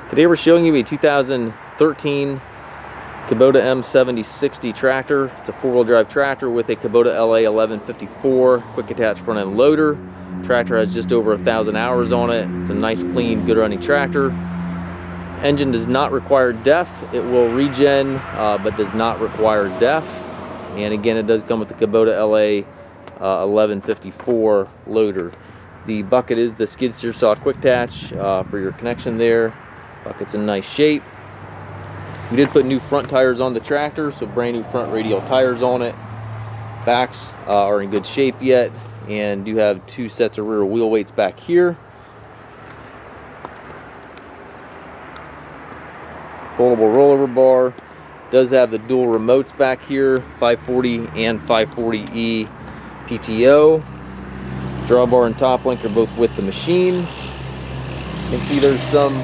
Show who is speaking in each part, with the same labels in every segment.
Speaker 1: Today we're showing you a 2013 Kubota M7060 tractor. It's a four-wheel drive tractor with a Kubota LA 1154 quick attach front end loader. Tractor has just over 1,000 hours on it. It's a nice, clean, good running tractor. Engine does not require DEF. It will regen, but does not require DEF. And again, it does come with the Kubota LA 1154 loader. The bucket is the skid steer saw quick attach for your connection there. Bucket's in nice shape. We did put new front tires on the tractor, so brand new front radial tires on it. Backs are in good shape yet, and do have two sets of rear wheel weights back here. Foldable rollover bar. Does have the dual remotes back here, 540 and 540E PTO. Drawbar and top link are both with the machine. You can see there's some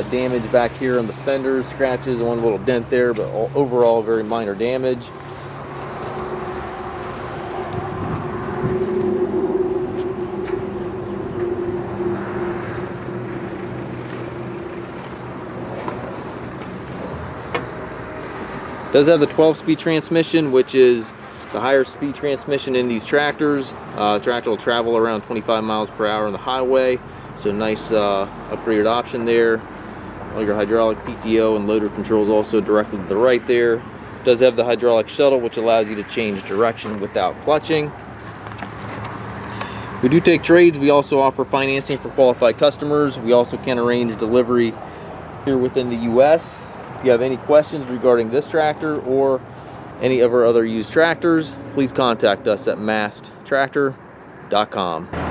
Speaker 1: damage back here on the fenders, scratches, one little dent there, but overall very minor damage. Does have the 12-speed transmission, which is the higher speed transmission in these tractors. Tractor will travel around 25 miles per hour on the highway. So nice upgraded option there. All your hydraulic PTO and loader controls also directly to the right there. It does have the hydraulic shuttle, which allows you to change direction without clutching. We do take trades. We also offer financing for qualified customers. We also can arrange delivery here within the US. If you have any questions regarding this tractor or any of our other used tractors, please contact us at masttractor.com.